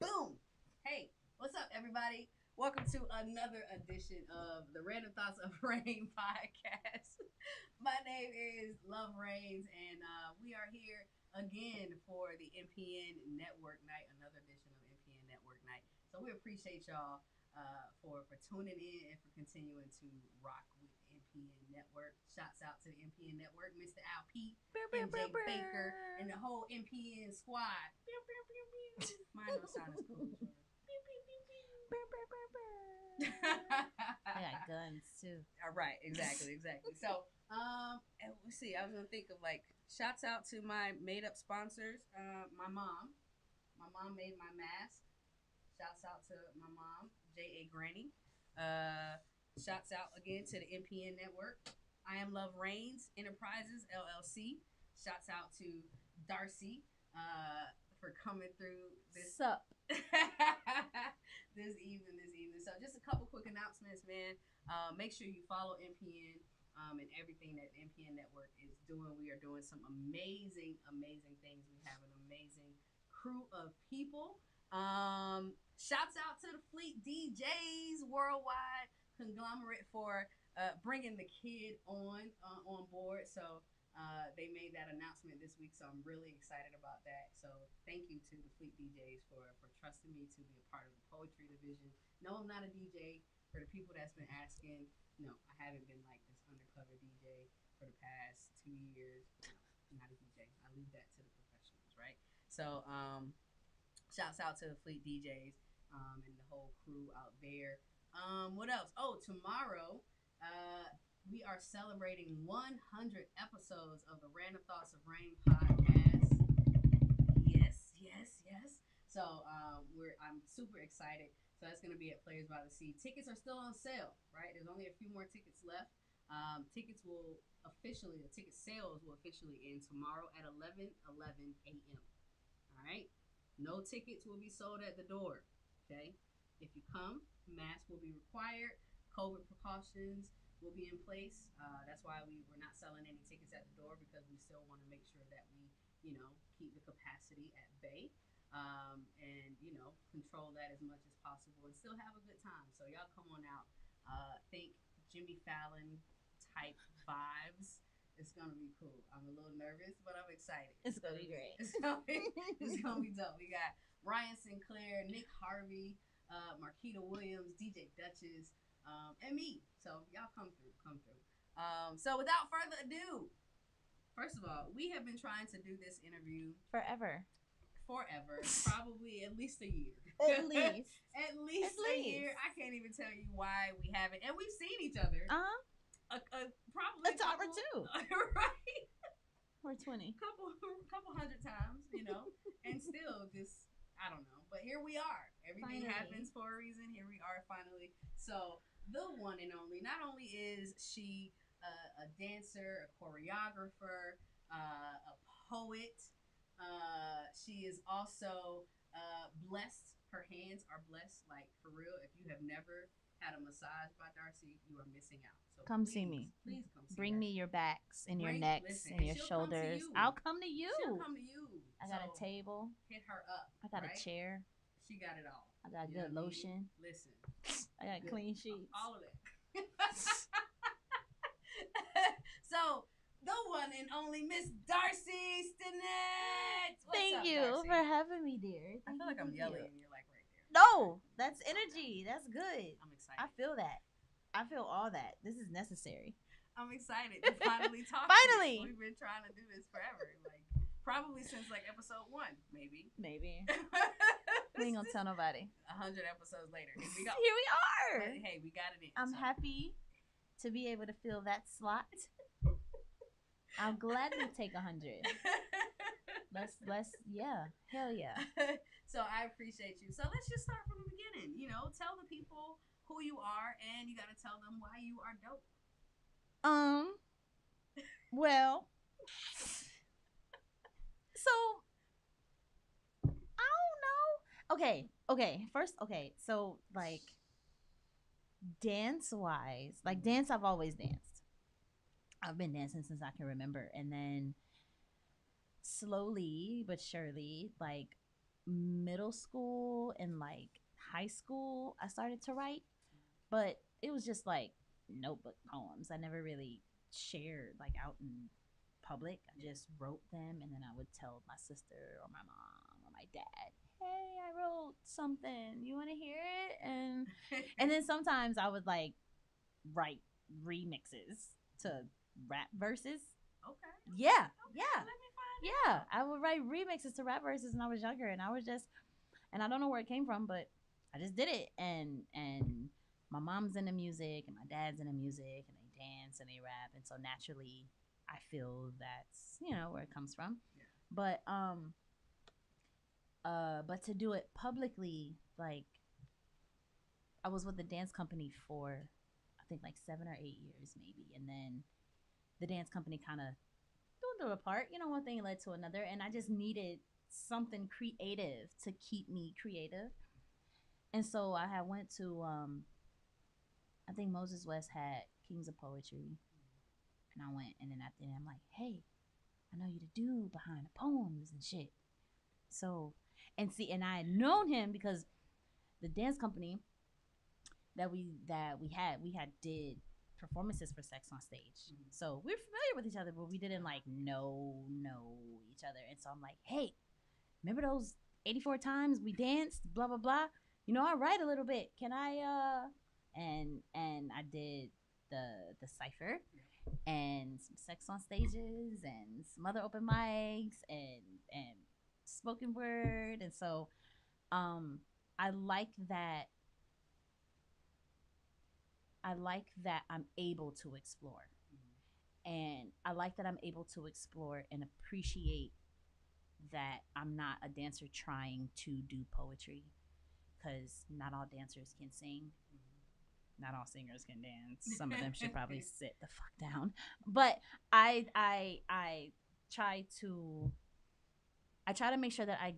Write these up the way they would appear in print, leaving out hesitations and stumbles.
Boom! Hey, what's up, everybody? Welcome to another edition of the Random Thoughts of Rain podcast. My name is Love Reigns, and we are here again for the MPN Network Night, another edition of MPN Network Night. So we appreciate y'all for tuning in and for continuing to rock with MPN Network. Shouts out to the MPN Network, Mr. Al P, MJ Baker, and the whole MPN squad. Mine don't sound as cool as yours. I got guns too. All right, exactly. So, and let's see. I was gonna think of like shouts out to my made up sponsors. My mom. My mom made my mask. Shouts out to my mom, J.A. Granny. Uh, Shouts out again to the MPN Network. I Am Love Reigns Enterprises LLC. Shouts out to Darcy for coming through this Sup? this evening. So just a couple quick announcements, man. Make sure you follow MPN and everything that MPN Network is doing. We are doing some amazing things. We have an amazing crew of people. Shouts out to the Fleet DJs worldwide conglomerate for bringing the kid on board. So they made that announcement this week, so I'm really excited about that. So thank you to the Fleet DJs for trusting me to be a part of the poetry division. No, I'm not a DJ. For the people that's been asking, no, I haven't been like this undercover DJ for the past 2 years. No, I'm not a DJ. I leave that to the professionals, right? So shouts out to the Fleet DJs and the whole crew out there. What else? Oh, tomorrow we are celebrating 100 episodes of the Random Thoughts of Rain podcast. Yes. So I'm super excited. So that's going to be at Players by the Sea. Tickets are still on sale, right? There's only a few more tickets left. The ticket sales will officially end tomorrow at 11 a.m. All right? No tickets will be sold at the door, okay? If you come, mask will be required. COVID precautions will be in place. That's why we're not selling any tickets at the door because we still want to make sure that we, keep the capacity at bay and, control that as much as possible and still have a good time. So y'all come on out. Think Jimmy Fallon type vibes. It's gonna be cool. I'm a little nervous, but I'm excited. It's gonna be great. It's gonna be dope. We got Ryan Sinclair, Nick Harvey, Marquita Williams, DJ Duchess, and me. So y'all come through. So without further ado, first of all, we have been trying to do this interview Forever. Probably at least a year. At least. At least a year. I can't even tell you why we haven't, and we've seen each other. Probably a time or two. Right? Or 20. Couple hundred times, and still just I don't know. But here we are. Everything happens for a reason. Here we are finally. So the one and only. Not only is she a dancer, a choreographer, a poet. She is also blessed. Her hands are blessed, like for real. If you have never had a massage by Darcy, you are missing out. So come see me. Please come see Bring her. me your backs and your necks and your shoulders. I'll come to you. She'll come to you. I got a table. Hit her up. I got a chair. She got it all. I got good lotion. Listen. I got clean sheets. All of that. So the one and only Miss Darcy Stinnett. Thank you Darcy? for having me, dear. I feel like I'm yelling and you're like right there. No, that's energy. That's good. I'm excited. I feel that. I feel all that. This is necessary. I'm excited to finally talk. Finally. We've been trying to do this forever. Like probably since like episode 1, maybe. We ain't gonna tell nobody. 100 episodes later. Here we go. Here we are. But, hey, we got it in. I'm happy to be able to fill that slot. I'll gladly take 100. Let's yeah. Hell yeah. So I appreciate you. So let's just start from the beginning. Tell the people who you are and you gotta tell them why you are dope. Well, so I don't know. Okay. First, so like dance wise, like dance I've always danced. I've been dancing since I can remember. And then slowly but surely, like middle school and like high school I started to write, but it was just like notebook poems. I never really shared like out in public. I just wrote them, and then I would tell my sister or my mom or my dad, "Hey, I wrote something. You want to hear it?" And then sometimes I would like write remixes to rap verses. Okay. Yeah, Okay, yeah, let me find yeah. out. I would write remixes to rap verses when I was younger, and I was just, and I don't know where it came from, but I just did it. And my mom's into music, and my dad's into music, and they dance and they rap, and so naturally, I feel that's where it comes from. Yeah. But to do it publicly, like I was with the dance company for I think like 7 or 8 years maybe, and then the dance company kind of dwindled apart. One thing led to another, and I just needed something creative to keep me creative. And so I had went to I think Moses West had Kings of Poetry, and I went, and then at the end I'm like, hey, I know you the dude behind the poems and shit. So and I had known him because the dance company that we had did performances for Sex on Stage. Mhm. So we were familiar with each other, but we didn't like know each other. And so I'm like, hey, remember those 84 times we danced, blah blah blah. I write a little bit. Can I and I did the cipher and some Sex on Stages and some other open mics and spoken word. And so um I like that I'm able to explore. And I like that I'm able to explore and appreciate that I'm not a dancer trying to do poetry, because not all dancers can sing. Not all singers can dance. Some of them should probably sit the fuck down. But I try to make sure that I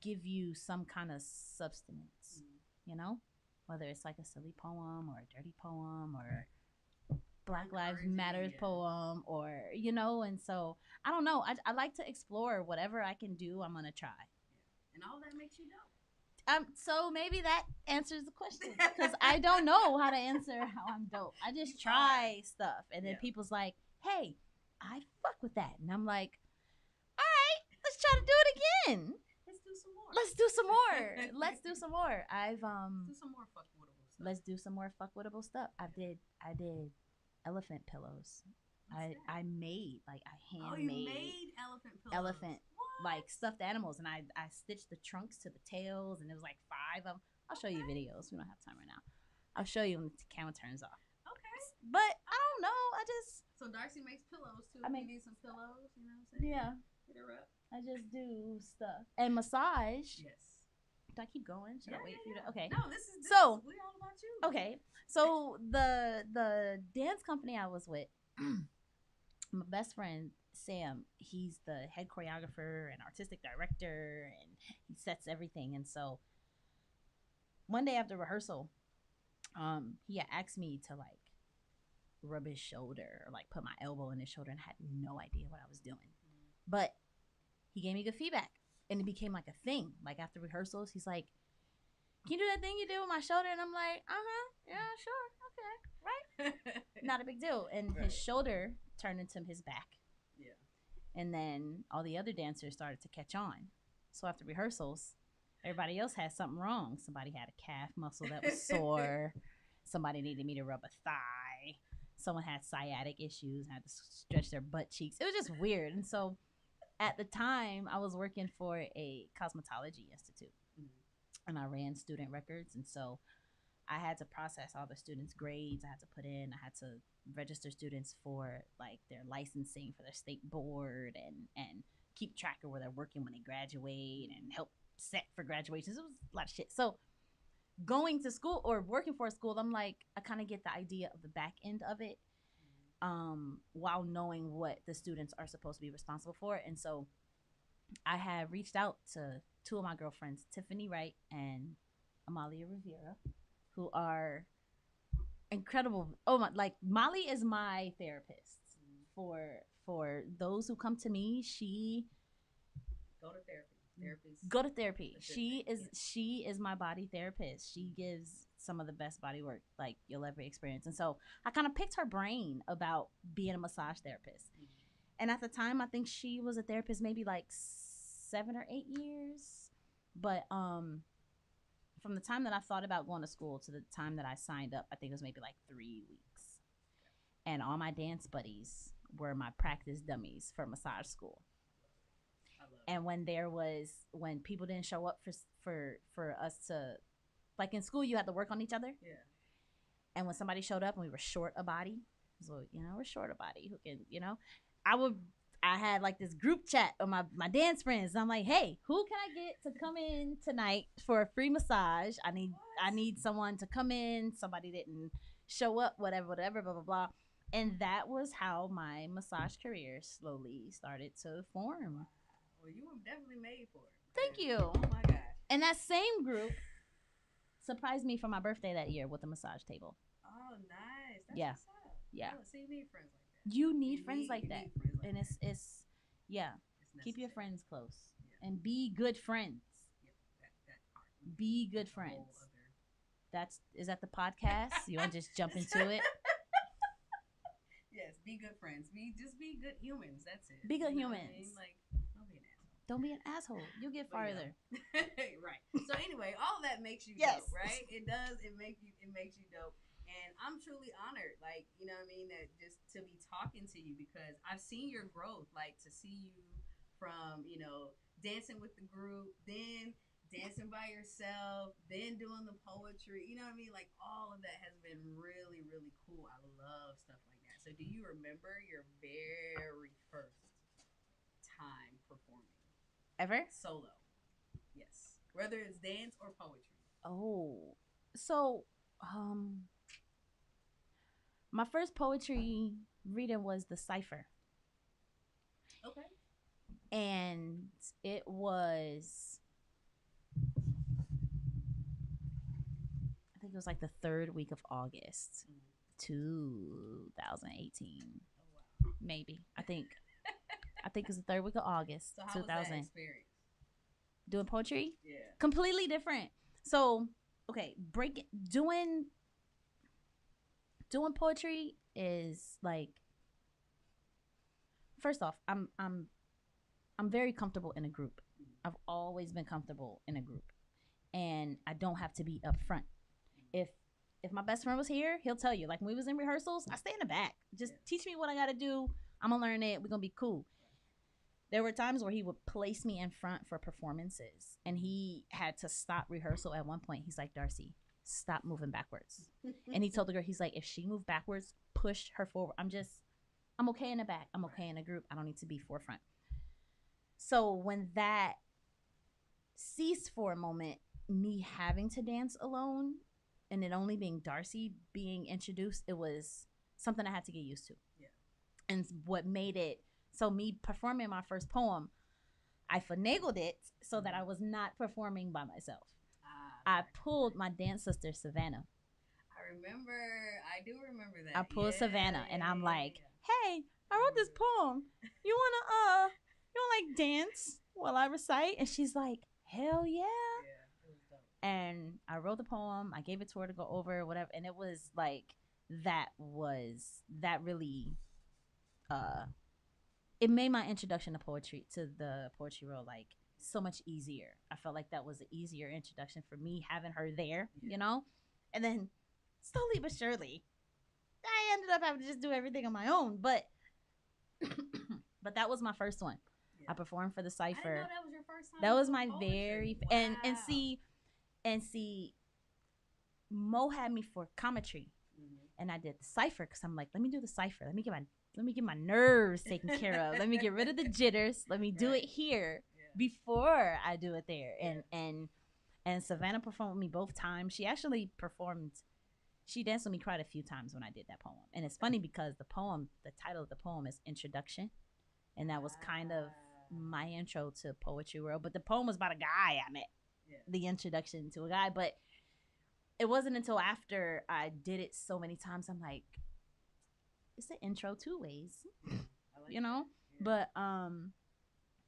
give you some kind of substance, whether it's like a silly poem or a dirty poem or Black Lives Matters poem, or and so I don't know. I like to explore whatever I can do. I'm gonna try. And all that makes you dope. So maybe that answers the question, because I don't know how to answer how I'm dope. I just try stuff, and then people's like, "Hey, I fuck with that," and I'm like, "All right, let's try to do it again. Let's do some more. Let's do some more. Let's do some more. I've do some more fuckwittable stuff. Let's do some more fuckwittable stuff. I did elephant pillows. I made like I handmade. Oh, you made elephant pillows. Elephant what? like stuffed animals, and I stitched the trunks to the tails, and it was like 5 of them. I'll show you videos. We don't have time right now. I'll show you when the camera turns off. Okay. But I don't know. So Darcy makes pillows too. I make, you need some pillows. You know what I'm saying? Yeah. Hit her up. I just do stuff and massage. Yes. Do I keep going? Should I wait for you to? Okay. No, this is we all about you. Okay. So the dance company I was with, my best friend Sam, he's the head choreographer and artistic director, and he sets everything. And so one day after rehearsal, he had asked me to like rub his shoulder or like put my elbow in his shoulder, and I had no idea what I was doing. But he gave me good feedback, and it became like a thing. Like after rehearsals, he's like, "Can you do that thing you did with my shoulder?" And I'm like, yeah, sure, okay, right. Not a big deal. And his shoulder turned into his back. Yeah. And then all the other dancers started to catch on. So after rehearsals, everybody else had something wrong. Somebody had a calf muscle that was sore. Somebody needed me to rub a thigh. Someone had sciatic issues and had to stretch their butt cheeks. It was just weird. And so at the time, I was working for a cosmetology institute. And I ran student records. And so I had to process all the students' grades. I had to put in, I had to register students for like their licensing for their state board, and keep track of where they're working when they graduate, and help set for graduations. It was a lot of shit. So going to school or working for a school, I'm like, I kind of get the idea of the back end of it, while knowing what the students are supposed to be responsible for. And so I had reached out to 2 of my girlfriends, Tiffany Wright and Amalia Rivera, who are incredible. Oh my, like Molly is my therapist. For those who come to me, she go to therapy. therapist. Go to therapy. Assistant, She is my body therapist. She gives some of the best body work like you'll ever experience. And so I kind of picked her brain about being a massage therapist. Mhm. And at the time, I think she was a therapist maybe like 7 or 8 years. But from the time that I thought about going to school to the time that I signed up, I think it was maybe like 3 weeks. And all my dance buddies were my practice dummies for massage school. And when people didn't show up for us to, like in school, you had to work on each other. Yeah. And when somebody showed up and we were short a body, so we're short a body who can, I had like this group chat of my dance friends. And I'm like, hey, who can I get to come in tonight for a free massage? I need someone to come in. Somebody didn't show up, whatever, blah, blah, blah. And that was how my massage career slowly started to form. Well, you were definitely made for it. Thank you. Oh my God. And that same group surprised me for my birthday that year with a massage table. Oh, nice. That's Yeah. what's up. Yeah. Oh, so you need friends like that. You need friends like that. Friends like And that. it's yeah. It's Keep your necessary. friends close. Yeah. And be good friends. Yep, that part. Be good That's a whole friends. other- Is that the podcast? You want to just jump into it? Yes, be good friends. Just be good humans. That's it. Be good You know what I humans. mean? Like, don't be an asshole. Don't be an asshole. You'll get But yeah. farther. Right. So anyway, all of that makes you Yes. dope, right? It does. It makes you dope. And I'm truly honored, like, you know what I mean, that just to be talking to you because I've seen your growth, like to see you from, dancing with the group, then dancing by yourself, then doing the poetry, you know what I mean? Like all of that has been really, really cool. I love stuff like that. So do you remember your very first time performing? Ever? Solo. Yes. Whether it's dance or poetry. Oh. So, my first poetry reading was The Cipher. Okay. And it was, I think it was like the third week of August, 2018. Oh, wow. Maybe. I think it was the third week of August, So how 2000. was that experience? Doing poetry? Yeah. Completely different. So, okay, doing poetry is like, first off, I'm very comfortable in a group. I've always been comfortable in a group, and I don't have to be up front. If my best friend was here, he'll tell you. Like when we was in rehearsals, I stay in the back. Just teach me what I got to do. I'm gonna learn it. We're gonna be cool. There were times where he would place me in front for performances, and he had to stop rehearsal at one point. He's like, Darcy, stop moving backwards. And he told the girl, he's like, if she moved backwards, push her forward. I'm okay in the back. I'm okay in a group. I don't need to be forefront. So when that ceased for a moment, me having to dance alone and it only being Darcy being introduced, it was something I had to get used to. Yeah. And what made it, so me performing my first poem, I finagled it so that I was not performing by myself. I pulled my dance sister, Savannah. I do remember that. I pulled Savannah, and I'm like, hey, I wrote this poem. You want like dance while I recite? And she's like, hell yeah. Yeah, it was dope. And I wrote the poem. I gave it to her to go over, whatever. And it was like, that really, it made my introduction to the poetry world, like so much easier. I felt like that was an easier introduction for me having her there, and then slowly but surely, I ended up having to just do everything on my own. But that was my first one. Yeah. I performed for The Cipher. I didn't know that was your first time. That was my poetry. very Wow. and see, Mo had me for commentary, and I did The Cipher because I'm like, let me do The Cipher. Let me get my nerves taken care of. Let me get rid of the jitters. Let me do it here before I do it there. And Savannah performed with me both times. She actually performed. She danced with me quite a few times when I did that poem. And it's funny because the title of the poem is Introduction. And that was kind of my intro to poetry world. But the poem was about a guy I met. Yeah. The introduction to a guy. But it wasn't until after I did it so many times, I'm like, it's an intro two ways. Like Yeah. But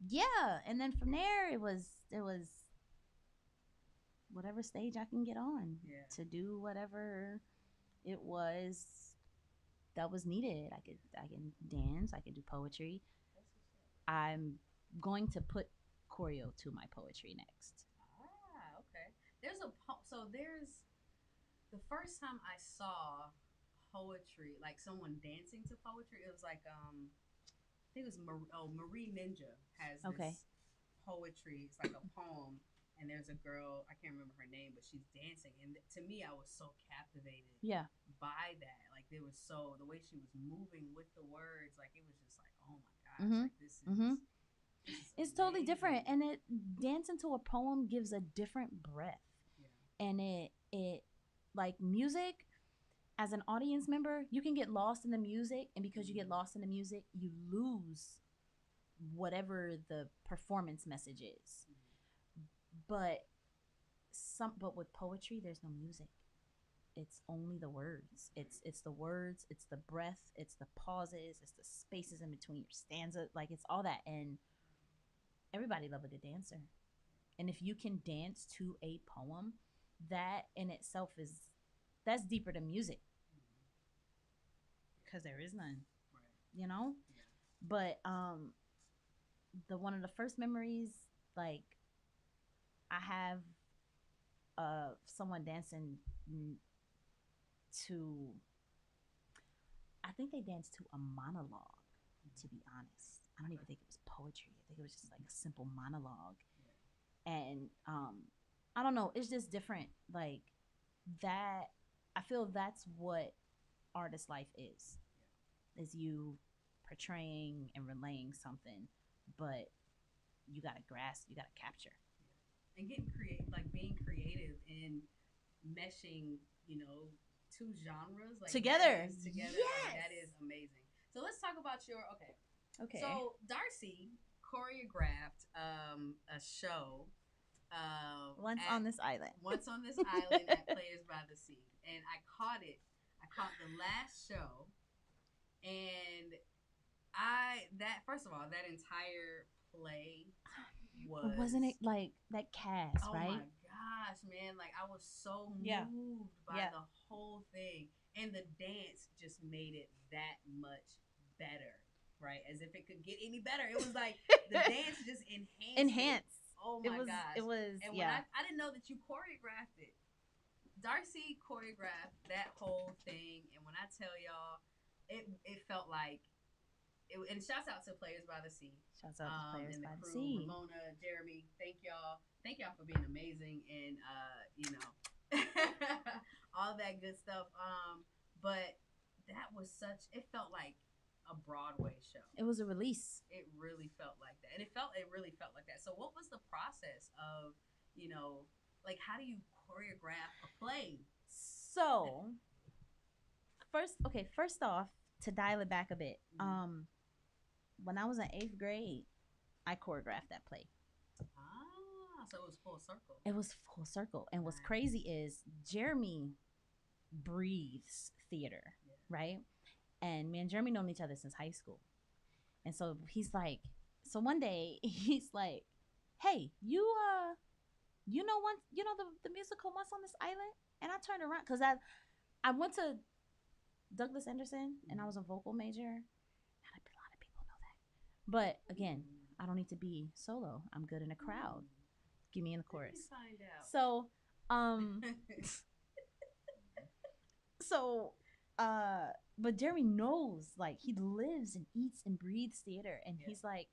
yeah, and then from there it was whatever stage I can get on Yeah. to do whatever it was that was needed. I can dance, I can do poetry. That's what's up. I'm going to put choreo to my poetry next. Ah, okay. There's the first time I saw poetry, like someone dancing to poetry. It was like I think it was Marie Ninja has Okay. this poetry. It's like a poem, and there's a girl, I can't remember her name, but she's dancing, and to me, I was so captivated Yeah. by that. Like there was so the way she was moving with the words, like it was just like, oh my gosh, Mhm. like this Mhm. is It's totally different, amazing. and it dancing to a poem gives a different breath, Yeah. and it like music. As an audience member, you can get lost in the music, and because you get lost in the music, you lose whatever the performance message is. But but with poetry, there's no music. It's only the words. It's the words, it's the breath, it's the pauses, it's the spaces in between your stanza. Like it's all that, and everybody love a good dancer. And if you can dance to a poem, that in itself is that's deeper than music because there is none, Right. you know. Yeah. But the one of the first memories, like I have someone dancing to, I think they danced to a monologue, to be honest. I don't even think it was poetry. I think it was just like a simple monologue. And I don't know, it's just different. Like that, I feel that's what artist life is you portraying and relaying something, but you gotta grasp, you gotta capture. And getting creative, like being creative and meshing, two genres like Together. together. Yes. Like that is amazing. So let's talk about your okay. Okay. So Darcy choreographed a show Once on this island. once on this island at Players by the Sea, and I caught it. I caught the last show, and I that first of all that entire play was Wasn't it like that cast, oh right? my gosh, man! Like I was so Yeah. moved by Yeah. the whole thing, and the dance just made it that much better, right? As if it could get any better. It was like the dance just enhanced. It. Oh my gosh! It was. And when Yeah. I didn't know that you choreographed it. Darcy choreographed that whole thing, and when I tell y'all, it felt like and shouts out to Players by the Sea. Shouts out to Players And the by the crew, Sea. Ramona, Jeremy, thank y'all. Thank y'all for being amazing and all that good stuff. But that was it felt like a Broadway show. It was a release. It really felt like that. And it really felt like that. So what was the process of, like how do you choreograph a play? So first off, to dial it back a bit, when I was in 8th grade, I choreographed that play. Ah, so it was full circle. It was full circle. And what's crazy is Jeremy breathes theater, right? And me and Jeremy known each other since high school. And so he's like, so one day he's like, hey, you know the musical Once on This Island? And I turned around because I went to Douglas Anderson and I was a vocal major. Not a lot of people know that. But again, I don't need to be solo. I'm good in a crowd. Give me in the chorus. Find out. So, so, but Jeremy knows, like, he lives and eats and breathes theater, and he's like,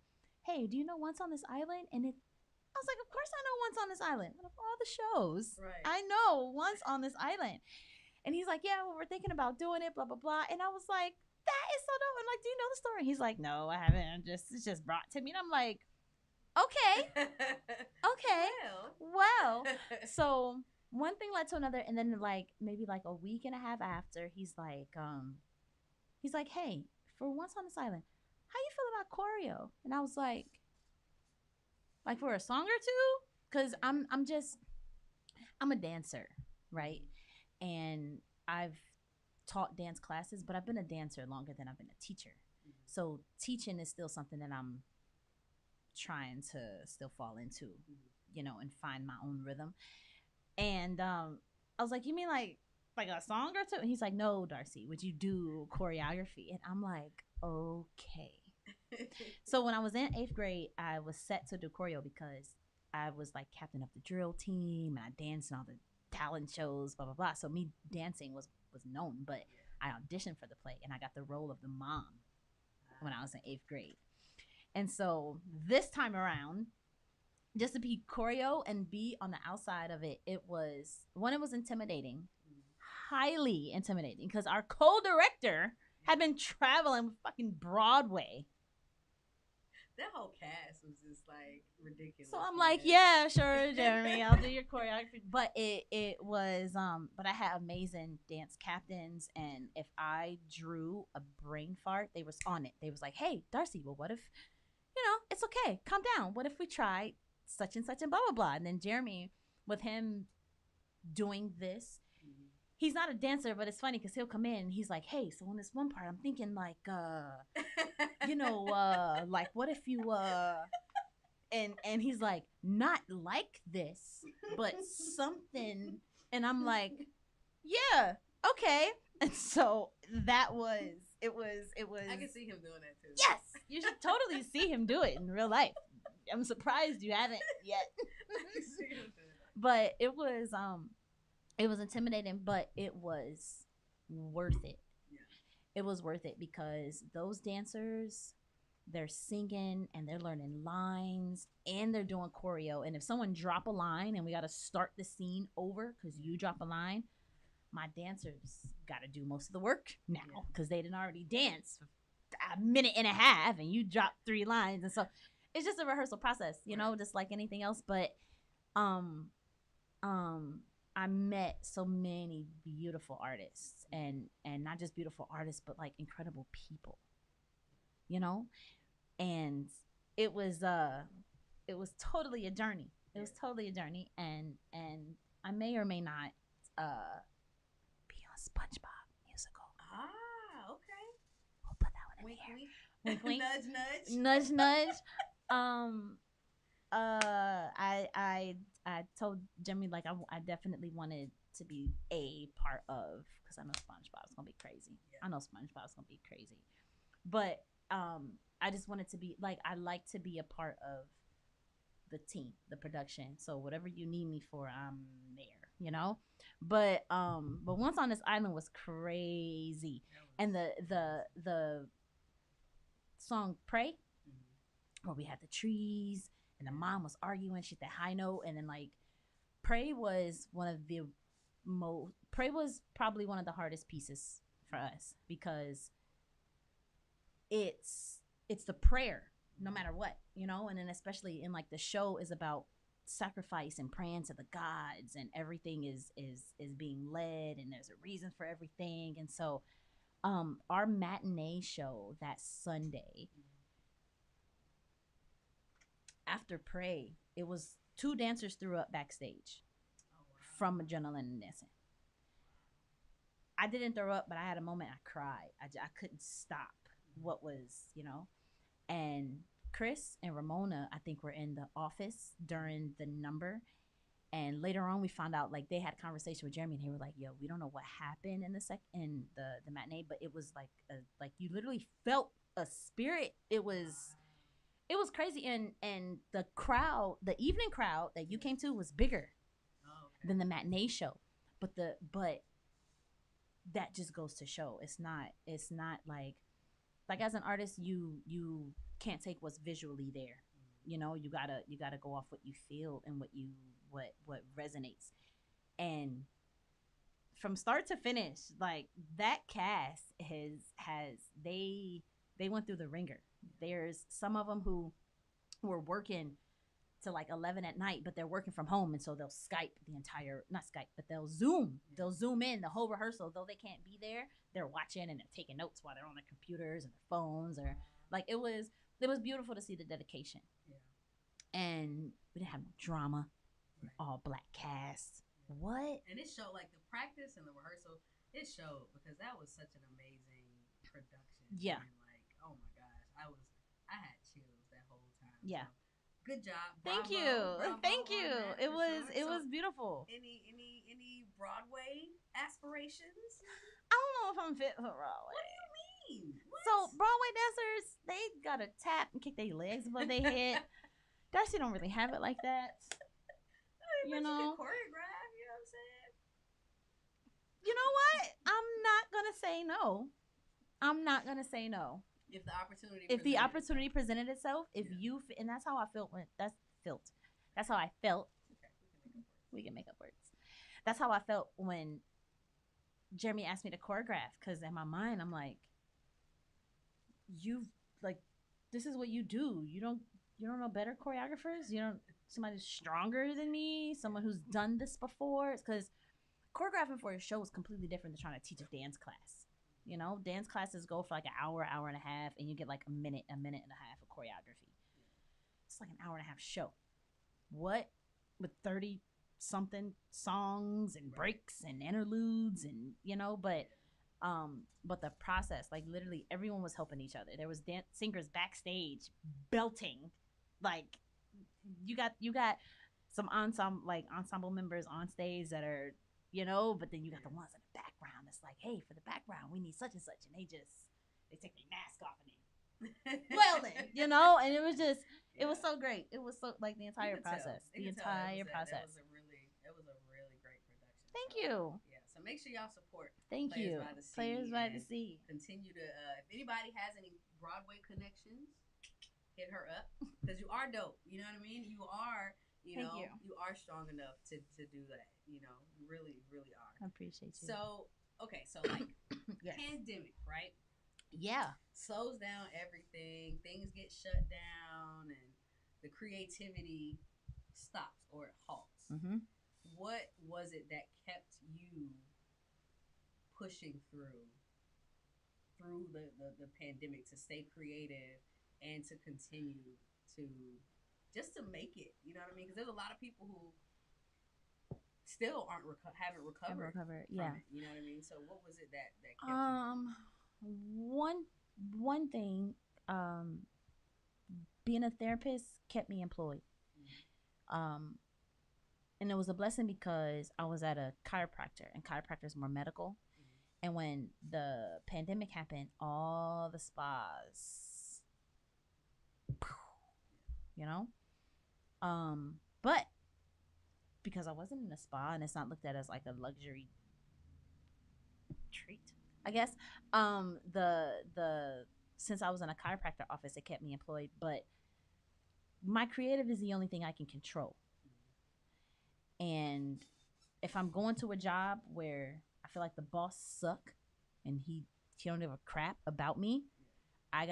"Hey, do you know Once on This Island?" And I was like, "Of course I know Once on This Island. Out of all the shows, right. I know Once on This Island." And he's like, "Yeah, well, we're thinking about doing it, blah blah blah." And I was like, "That is so dope." And like, "Do you know the story?" He's like, "No, I haven't. It's just brought to me." And I'm like, "Okay, okay, well." So one thing led to another, and then like maybe like a week and a half after, he's like, "Hey, for Once on This Island, how you feel about choreo?" And I was like for a song or two, because I'm a dancer, right? And I've taught dance classes, but I've been a dancer longer than I've been a teacher. So teaching is still something that I'm trying to still fall into, and find my own rhythm. And I was like, you mean like a song or two? And he's like, no, Darcy, would you do choreography? And I'm like, okay. So when I was in 8th grade, I was set to do choreo because I was like captain of the drill team and I danced in all the talent shows, blah blah blah. So me dancing was known, but I auditioned for the play and I got the role of the mom when I was in 8th grade. And so this time around, just to be choreo and be on the outside of it, it was intimidating, highly intimidating, because our co-director had been traveling with fucking Broadway. That whole cast was just like ridiculous. So I'm like, yeah, sure, Jeremy, I'll do your choreography. But it was but I had amazing dance captains, and if I drew a brain fart, they was on it. They was like, hey, Darcy, well, what if, it's okay, calm down. What if we try such and such and blah blah blah? And then Jeremy, with him doing this, he's not a dancer, but it's funny because he'll come in and he's like, hey, so on this one part, I'm thinking like, like what if you and he's like, not like this, but something. And I'm like, yeah, okay. And so that was it was I can see him doing that too. Yes, you should totally see him do it in real life. I'm surprised you haven't yet. But it was intimidating, but it was worth it. Yeah. It was worth it because those dancers, they're singing and they're learning lines and they're doing choreo. And if someone drop a line and we got to start the scene over because you drop a line, my dancers got to do most of the work now because they didn't already dance for a minute and a half and you drop 3 lines. And so it's just a rehearsal process, just like anything else. But I met so many beautiful artists and not just beautiful artists, but like incredible people, and it was totally a journey. It was totally a journey. And I may or may not, be on SpongeBob musical. Ah, okay. We'll put that one in here. Wink, wink. Nudge, nudge. Nudge. I told Jimmy like I definitely wanted to be a part of, because I know SpongeBob's gonna be crazy. Yeah. I know SpongeBob's gonna be crazy, but I just wanted to be like, I like to be a part of the team, the production. So whatever you need me for, I'm there. But once on this island was crazy, and the song "Pray," where we had the trees and the mom was arguing, she hit that high note, and then like Pray was probably one of the hardest pieces for us because it's the prayer no matter what, and then especially in like the show is about sacrifice and praying to the gods, and everything is being led, and there's a reason for everything. And so our matinee show that Sunday, after Pray, it was 2 dancers threw up backstage from adrenaline and dancing. I didn't throw up, but I had a moment. I cried. I couldn't stop what was, and Chris and Ramona, I think, were in the office during the number. And later on, we found out like they had a conversation with Jeremy, and they were like, "Yo, we don't know what happened in the matinee, but it was like you literally felt a spirit. It was crazy." And the crowd, the evening crowd that you came to, was bigger than the matinee show. But that just goes to show it's not like as an artist, you can't take what's visually there. You gotta go off what you feel and what resonates. And from start to finish, like that cast they went through the ringer. There's some of them who were working to like 11 at night, but they're working from home, and so they'll they'll zoom in the whole rehearsal, though they can't be there. They're watching and they're taking notes while they're on their computers and their phones, or like it was beautiful to see the dedication. And we didn't have no drama. All black cast. What? And it showed, like the practice and the rehearsal, it showed, because that was such an amazing production. Yeah. And like, oh my gosh, I had chills that whole time. Yeah. So Good job. Thank Bravo, you. bravo Thank on you. that, It for was sure. it So, was beautiful. any Broadway aspirations? I don't know if I'm fit for Broadway. What do you mean? What? So Broadway dancers, they gotta tap and kick their legs above their head. Darcy don't really have it like that. You know, choreograph. You know what I'm saying? You know what? I'm not gonna say no. I'm not gonna say no. If the opportunity presented itself, if you and that's how I felt when that's how I felt. Okay, we can make up words. That's how I felt when Jeremy asked me to choreograph, because in my mind I'm like, you like, this is what you do. You don't know better choreographers. You don't somebody stronger than me, someone who's done this before. Because choreographing for a show is completely different than trying to teach a dance class. You know, dance classes go for like an hour and a half, and you get like a minute and a half of choreography. It's like an hour and a half show. What? With 30 something songs and breaks and interludes and, you know, but the process, like literally everyone was helping each other. There was dance singers backstage belting. Like you got some ensemble members on stage that are, you know, but then you got the ones in the background that's like, hey, for the background we need such and such, and they take their mask off and they well then, you know, and it was just it was so great. It was so like the entire process. The entire process. It was a really great production. Thank you. Yeah, so make sure y'all support Thank you. Players by the Sea. Continue to if anybody has any Broadway connections, hit her up, because you are dope. You know what I mean? You are, you are strong enough to do that. You know, you really, really are. I appreciate you. So, okay, so like yes. Pandemic, right? Yeah. Slows down everything. Things get shut down, and the creativity stops or it halts. Mm-hmm. What was it that kept you pushing through the pandemic to stay creative and to continue to just to make it? You know what I mean? Because there's a lot of people who still haven't recovered. Yeah. It, you know what I mean? So what was it that kept you? One thing, being a therapist kept me employed. Mm-hmm. And it was a blessing because I was at a chiropractor, and chiropractor is more medical. Mm-hmm. And when the pandemic happened, all the spas, you know, but because I wasn't in a spa and it's not looked at as like a luxury treat, I guess, the since I was in a chiropractor office, it kept me employed. But my creative is the only thing I can control. And if I'm going to a job where I feel like the boss suck and he don't give a crap about me, I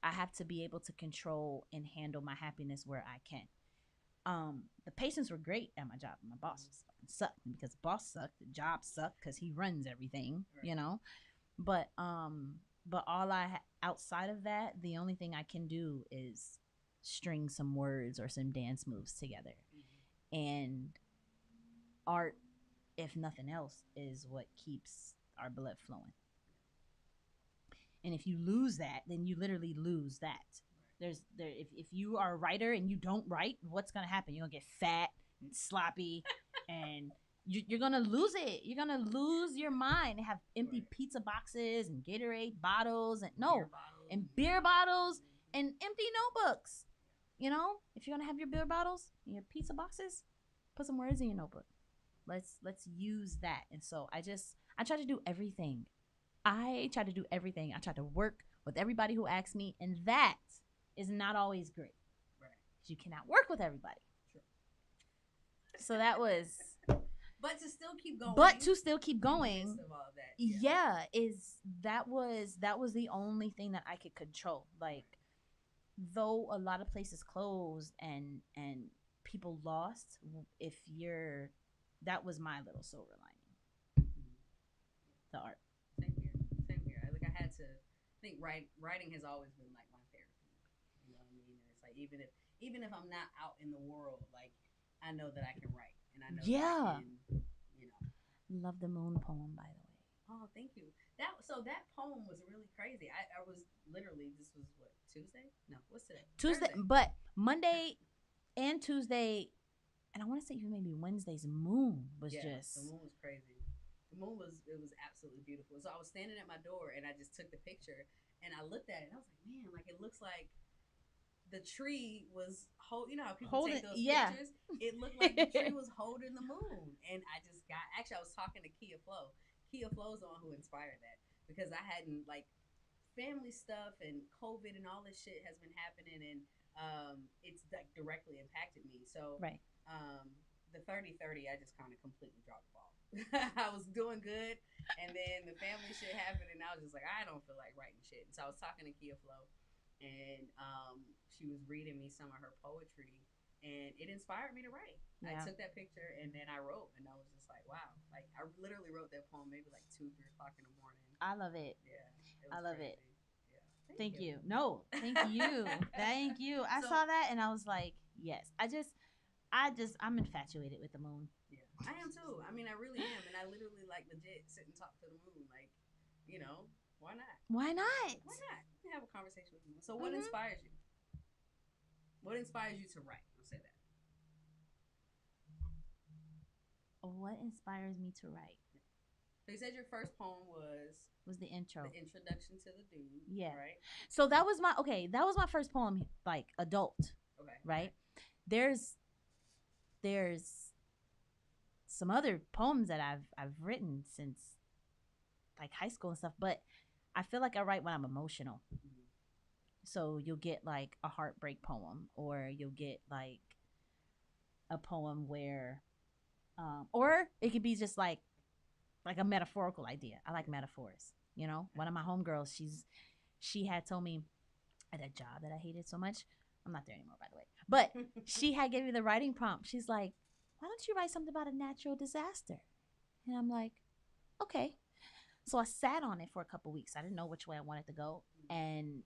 have to be able to control and handle my happiness where I can. The patients were great at my job. My boss was fucking sucked, and because the boss sucked, the job sucked because he runs everything, you know. But all outside of that, the only thing I can do is string some words or some dance moves together. And art, if nothing else, is what keeps our blood flowing. And if you lose that, then you literally lose that. If you are a writer and you don't write, what's gonna happen? You're gonna get fat and sloppy, and you're gonna lose it. You're gonna lose your mind and have empty pizza boxes and Gatorade bottles and beer bottles and empty notebooks. You know, if you're gonna have your beer bottles and your pizza boxes, put some words in your notebook. Let's use that. And so I try to do everything. I try to work with everybody who asks me, and that is not always great. Right. Because you cannot work with everybody. Sure. So that was. But to still keep going. In the midst of all that, that was the only thing that I could control. Like, though a lot of places closed and people lost, that was my little silver lining. The art. Same here. Like, I had to think writing has always been like my therapy. You know what I mean? It's like even if I'm not out in the world, like, I know that I can write, and I know that I can, you know. Love the Moon poem, by the way. Oh, thank you. that poem was really crazy. I was literally, this was what, Tuesday? No, what's today? Tuesday, Thursday. but Monday and Tuesday, and I want to say even maybe Wednesday's moon was Yeah, the just moon was crazy. The moon was, it was absolutely beautiful. So I was standing at my door and I just took the picture and I looked at it and I was like, man, like it looks like the tree was hold. You know how people holding. take those Yeah. pictures? It looked like the tree was holding the moon. And I just got, actually, I was talking to Kia Flo. Kia Flo's the one who inspired that because I hadn't, like, family stuff and COVID and all this shit has been happening, and it's like directly impacted me. So Right. um, the 30-30, I just kind of completely dropped the ball. I was doing good, and then the family shit happened, and I was just like, I don't feel like writing shit. And so I was talking to Kia Flo, and she was reading me some of her poetry, and it inspired me to write. I Yeah. took that picture and then I wrote, and I was just like, wow. Like, I literally wrote that poem maybe like 2, 3 o'clock in the morning. I love it. Yeah, it I was love crazy. it. Yeah, Thank you. No, thank you. Thank you. I So, saw that and I was like, yes. I'm infatuated with the moon. yeah, I am too. I mean, I really am, and I literally like legit sit and talk to the moon. Like, you know, why not? Why not? Why not? We can have a conversation with the moon. So, what inspires you? What inspires you to write? I'll say that. What inspires me to write? So you said your first poem Was the intro. the introduction to the dude. Yeah. Right. So that was my first poem, like adult. Okay. Right. There's some other poems that I've written since like high school and stuff, but I feel like I write when I'm emotional. Mm-hmm. So you'll get like a heartbreak poem, or you'll get like a poem where, or it could be just like a metaphorical idea. I like metaphors. You know, one of my homegirls, she had told me at a job that I hated so much. I'm not there anymore, by the way. But she had gave me the writing prompt. She's like, "Why don't you write something about a natural disaster?" And I'm like, "Okay." So I sat on it for a couple weeks. I didn't know which way I wanted to go, and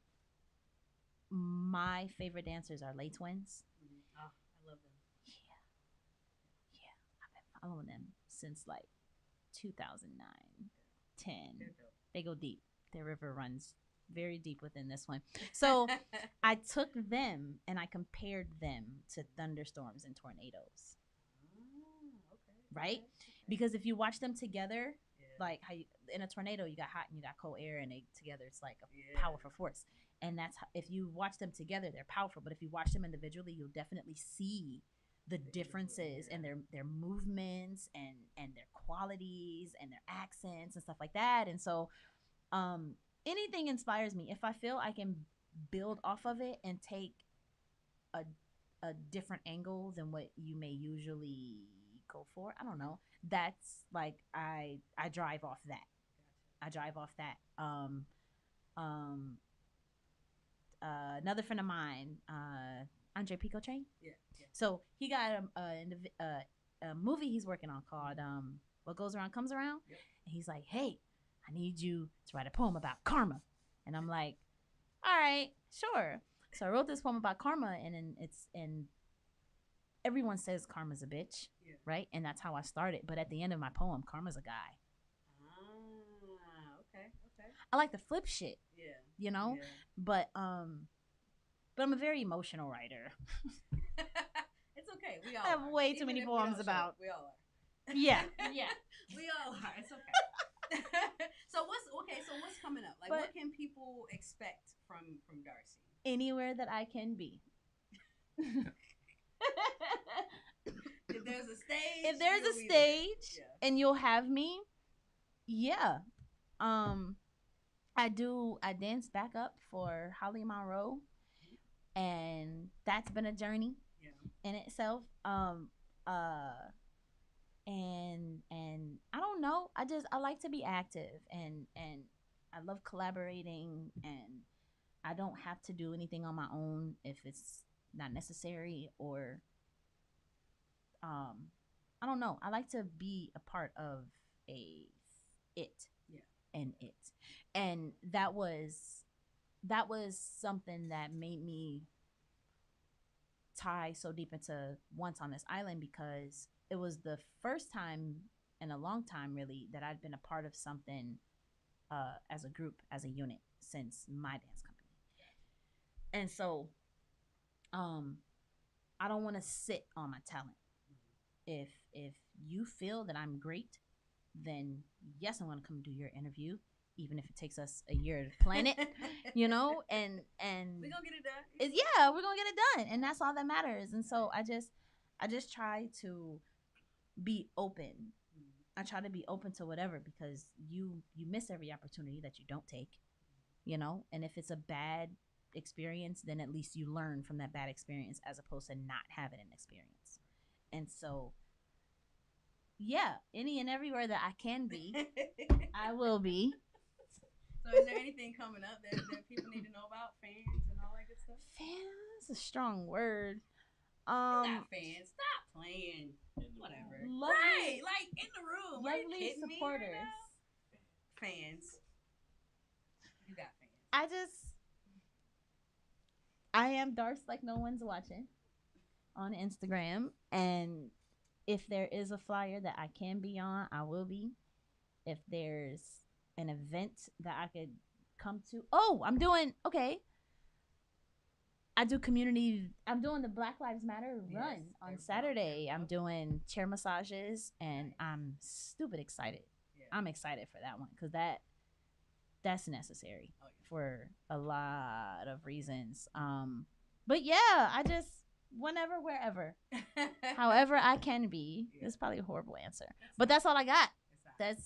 my favorite dancers are Lay Twins. Mm-hmm. Oh, I love them. Yeah, yeah. I've been following them since like 2009, 10. They go deep. Their river runs very deep within this one. So I took them and I compared them to thunderstorms and tornadoes. Oh, okay. Right? Okay. Because if you watch them together, Yeah. like how in a tornado you got hot and you got cold air, and they together it's like a Yeah. powerful force. And that's how, if you watch them together, they're powerful. But if you watch them individually, you'll definitely see the differences in their movements and their qualities and their accents and stuff like that. And so anything inspires me. If I feel I can build off of it and take a a different angle than what you may usually go for, I don't know. That's like I drive off that. I drive off that. Um Another friend of mine, Andre Pico Train. Yeah, yeah. So he got a movie he's working on called "What Goes Around Comes Around," Yep. and he's like, "Hey, I need you to write a poem about karma," and I'm like, "All right, sure." So I wrote this poem about karma, and everyone says karma's a bitch, Yeah. right? And that's how I started. But at the end of my poem, karma's a guy. Ah, okay, okay. I like to flip shit. Yeah. You know? Yeah. But I'm a very emotional writer. It's okay. We all I have are. way too Even many if we poems don't show about. it, we all are. Yeah, yeah. We all are. It's okay. So what's coming up? Like, But- what can people expect from Darcy? Anywhere that I can be. If there's a stage, If there's a you'll be stage there. and you'll have me, yeah. I dance back up for Holly Monroe, and that's been a journey Yeah. in itself. And I don't know. I like to be active, and I love collaborating, and I don't have to do anything on my own if it's not necessary, or I don't know. I like to be a part of a it. Yeah. And that was something that made me tie so deep into Once on This Island, because it was the first time in a long time really that I'd been a part of something as a group, as a unit since my dance company. And so I don't want to sit on my talent. If you feel that I'm great, then yes, I want to come do your interview, even if it takes us a year to plan it, you know, and we're gonna get it done. Yeah, we're gonna get it done, and that's all that matters. And so I just try to be open. I try to be open to whatever, because you miss every opportunity that you don't take, you know. And if it's a bad experience, then at least you learn from that bad experience, as opposed to not having an experience. And so yeah, any and everywhere that I can be, I will be. So is there anything coming up that people need to know about, fans and all that good stuff? Fans, a strong word. Not fans. Stop playing. Whatever. Lovely, right, like in the room. lovely supporters. Fans. You got fans. I am Darce like no one's watching on Instagram, and if there is a flyer that I can be on, I will be. If there's an event that I could come to, I'm doing I do community. I'm doing the Black Lives Matter run on Saturday. I'm doing chair massages, and I'm stupid excited. Yeah. I'm excited for that one, because that's necessary for a lot of reasons. But yeah, I just whenever, wherever, however I can be. Yeah. It's probably a horrible answer, but that's all I got. That's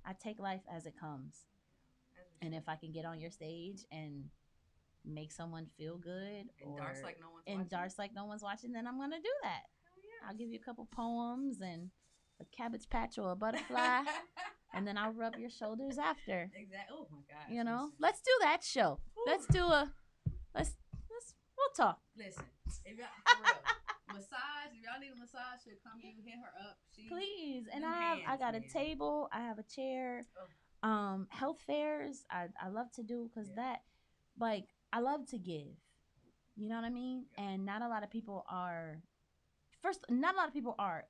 I take life as it comes, and if I can get on your stage and make someone feel good, or Darce like no one's watching, then I'm gonna do that. Yes. I'll give you a couple poems and a cabbage patch or a butterfly, and then I'll rub your shoulders after. Exactly. Oh my gosh. You know, let's do that show. Ooh. Let's we'll talk. Listen, if y'all, for real, massage. If y'all need a massage, she'll come you hit her up. Please. And I got a table. I have a chair. Oh. Health fairs. I love to do, because that, like, I love to give. You know what I mean? Yeah. And not a lot of people are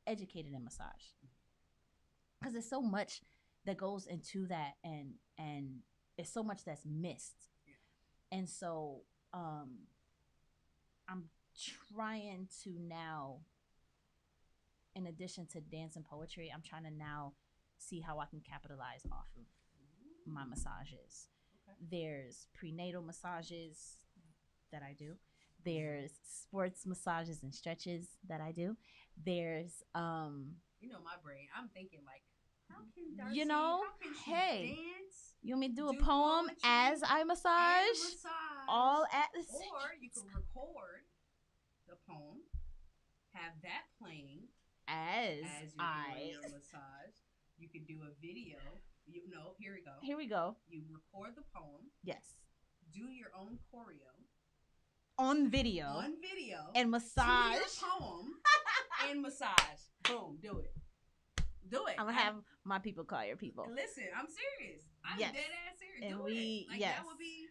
educated in massage, because there's so much that goes into that, and it's so much that's missed. Yeah. And so I'm trying to now, in addition to dance and poetry, I'm trying to now see how I can capitalize off of my massages. Okay. There's prenatal massages that I do. There's sports massages and stretches that I do. There's my brain. I'm thinking, like, how can Darcy, how can she dance? You want me to do a poem as I massage? All at the same time. Or you can record the poem, have that playing as you're doing your massage. You could do a video. Here we go. You record the poem. Yes. Do your own choreo. On video. And massage. To your poem and massage. Boom. Do it. I'm gonna have my people call your people. Listen, I'm serious. I'm dead ass serious. And that would be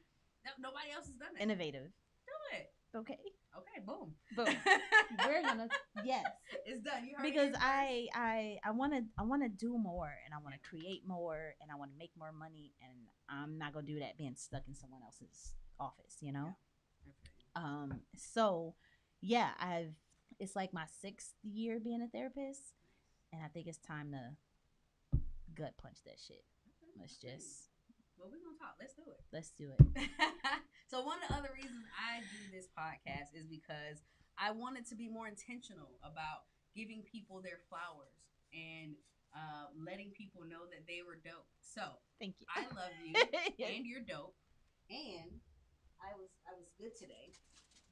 nobody else has done it. Innovative. Do it. Okay. Boom. We're gonna It's done. You heard because I want to do more, and I want to create more, and I want to make more money, and I'm not gonna do that being stuck in someone else's office, you know. Yeah. So yeah, it's like my 6th year being a therapist, and I think it's time to gut punch that shit. Let's just. Well, we're gonna talk. Let's do it. Let's do it. So one of the other reasons I do this podcast is because I wanted to be more intentional about giving people their flowers and letting people know that they were dope. So thank you. I love you and you're dope. And I was good today.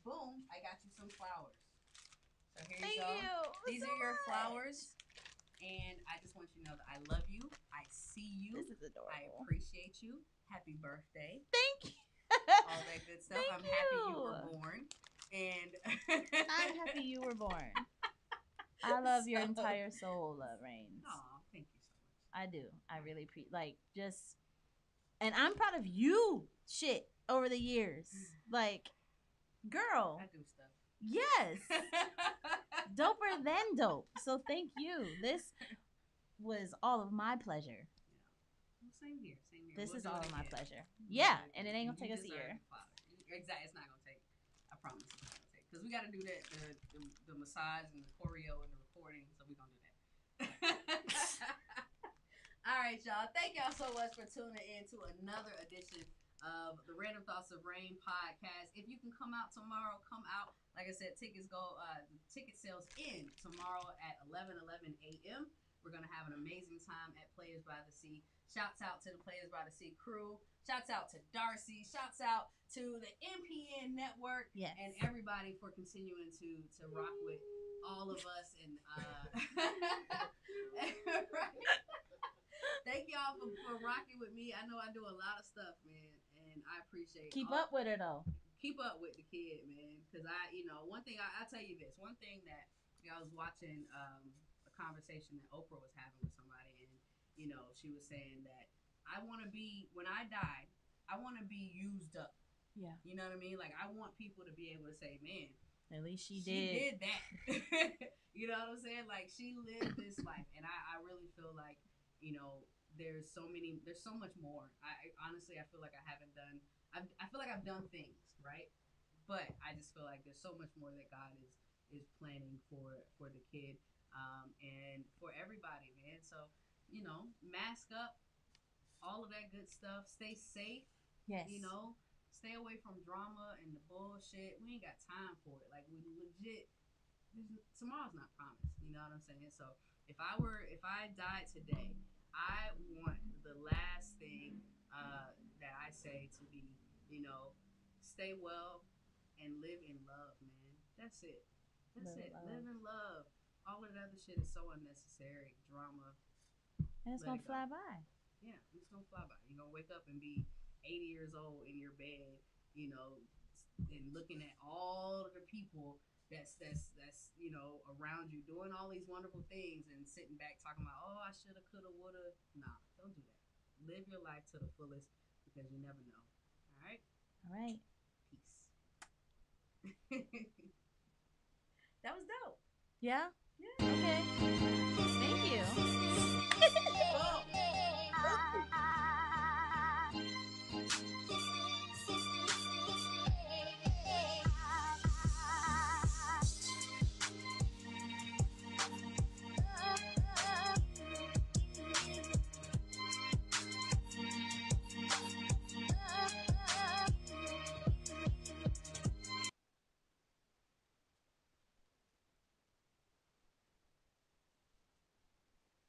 Boom! I got you some flowers. So here you go. Thank you. These are your flowers. And I just want you to know that I love you. I see you. This is adorable. I appreciate you. Happy birthday. Thank you. All that good stuff. I'm happy you were born. And I'm happy you were born. I love your entire soul, Rains. Oh, thank you so much. I do. I really and I'm proud of you. Shit, over the years, like, girl. I do stuff. Yes. Doper than dope. So thank you. This was all of my pleasure. same here. Same here. This We'll is do all it my again. pleasure. We'll Yeah, do it and it again. ain't gonna You take us a deserve year. the father. Exactly. It's not gonna take. I promise it's not gonna take. Because we got to do that the massage and the choreo and the recording. So we're gonna do that. All right, y'all. Thank y'all so much for tuning in to another edition of the Random Thoughts of Rain podcast. If you can come out tomorrow, come out. Like I said, tickets go. The ticket sales end tomorrow at 11 a.m. We're gonna have an amazing time at Players by the Sea. Shouts out to the Players by the Sea crew. Shouts out to Darcy. Shouts out to the MPN Network. Yes. And everybody for continuing to rock with all of us. And thank y'all for rocking with me. I know I do a lot of stuff, man, and I appreciate. Keep up with her though. Keep up with the kid, man. Because one thing I'll tell you this. One thing that I was watching a conversation that Oprah was having with somebody, and she was saying that I want to be, when I die, I want to be used up. Yeah. You know what I mean? Like, I want people to be able to say, man, at least she did that. You know what I'm saying? Like, she lived this life, and I really feel like there's so much more. I honestly, I feel like I haven't done. I feel like I've done things, right? But I just feel like there's so much more that God is planning for the kid, and for everybody, man. So mask up, all of that good stuff. Stay safe. Yes. Stay away from drama and the bullshit. We ain't got time for it. Like, we legit. Tomorrow's not promised. You know what I'm saying? So if I died today, I want the last thing that I say to be, stay well and live in love, man. That's it. Live in love. All of that other shit is so unnecessary. Drama. And it's gonna fly by. Yeah, it's gonna fly by. You're gonna wake up and be 80 years old in your bed, and looking at all of the people that's around you doing all these wonderful things, and sitting back talking about, oh, I shoulda, coulda, woulda. Nah, don't do that. Live your life to the fullest, because you never know. All right. Peace. That was dope. Yeah. Yeah. Okay.